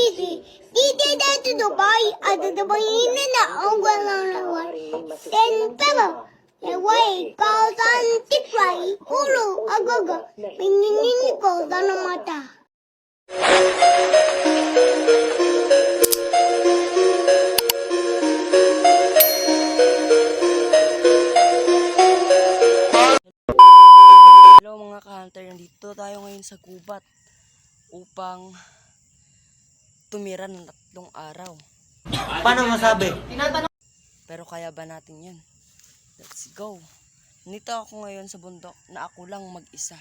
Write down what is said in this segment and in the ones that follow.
easy. Dito dito Dubai, ada Dubai ini na ang walang laway. Then peba, laway, kausan tikray, ulo, agaga, pininin ko sa mata. Hello mga ka-hunter, nandito tayo ngayon sa gubat upang tumira ng 3 araw. Paano masabi? Pero kaya ba natin yan? Let's go! Nandito ako ngayon sa bundok na ako lang mag-isa.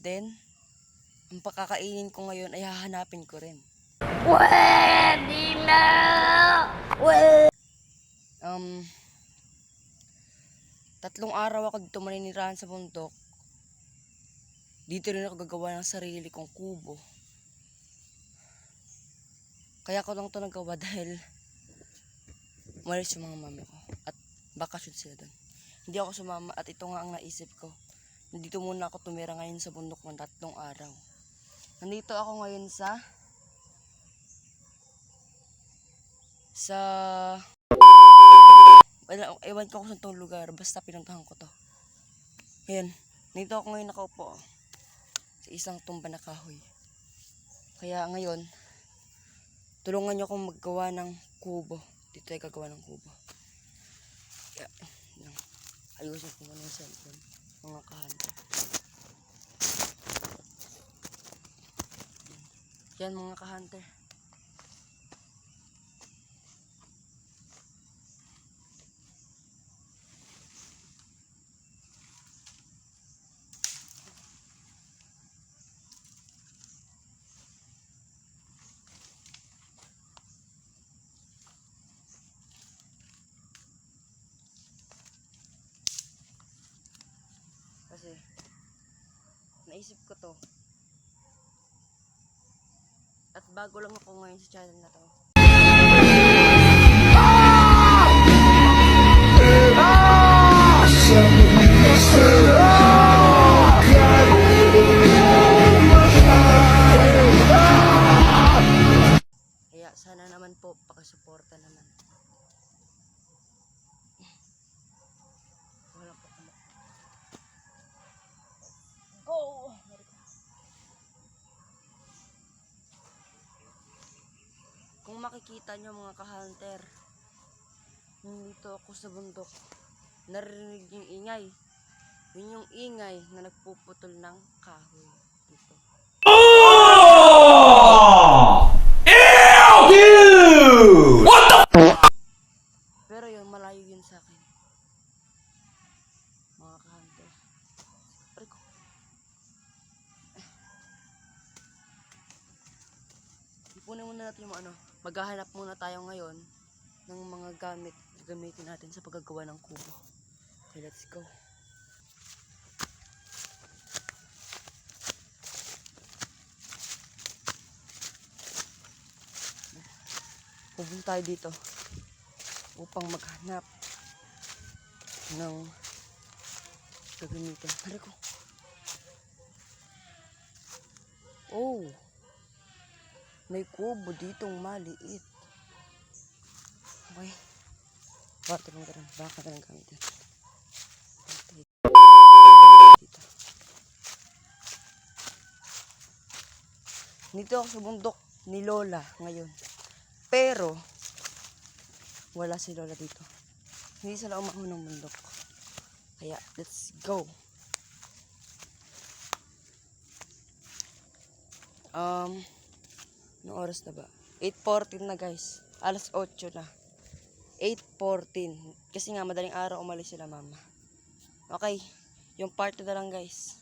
Then, ang pakakainin ko ngayon ay hahanapin ko rin. Pwede na! Tatlong araw ako dito maninirahan sa bundok. Dito rin ako gagawa ng sarili kong kubo. Kaya ko lang ito nagawa dahil umalis yung mga mami ko at bakasyon sila doon. Hindi ako sumama at ito nga ang naisip ko. Nandito muna ako tumira ngayon sa bundok ng 3 araw. Nandito ako ngayon sa ewan ko kung saan itong lugar, basta pinuntahan ko to. Ayan, nandito ako ngayon nakaupo sa isang tumba na kahoy. Kaya ngayon, tulungan niyo akong maggawa ng kubo. Dito ay gagawa ng kubo. Kaya, ayusin ko muna yung cellphone, mga ka-hunter. Yan mga ka-hunter. Kasi naisip ko to. At bago lang ako ngayon sa channel na to. Kaya sana naman po pakasuporta naman. Wala po ako. Go! Kung makikita nyo mga ka-hunter, nandito ako sa bundok, narinig yung ingay. Yun yung ingay na nagpuputol ng kahoy dito. Oh! Ew! Dude! What the Pero yun, malayo yun sa akin. Mga ka-hunter. Rico. Ipunin muna natin yung maghahanap muna tayo ngayon ng mga gagamitin natin sa paggagawa ng kubo. Okay, let's go. Pupunta tayo dito upang maghanap ng gagamitin. Hari ko. Oh! May kubo ditong maliit. Okay. Baka na lang gamitin. Dito. Dito ako sa bundok ni Lola ngayon. Pero, wala si Lola dito. Hindi sila umahon ng bundok. Kaya, let's go. Anong oras na ba? 8:14 na guys. Alas 8 na. 8:14. Kasi nga madaling araw umalis sila mama. Okay. Yung part na lang guys.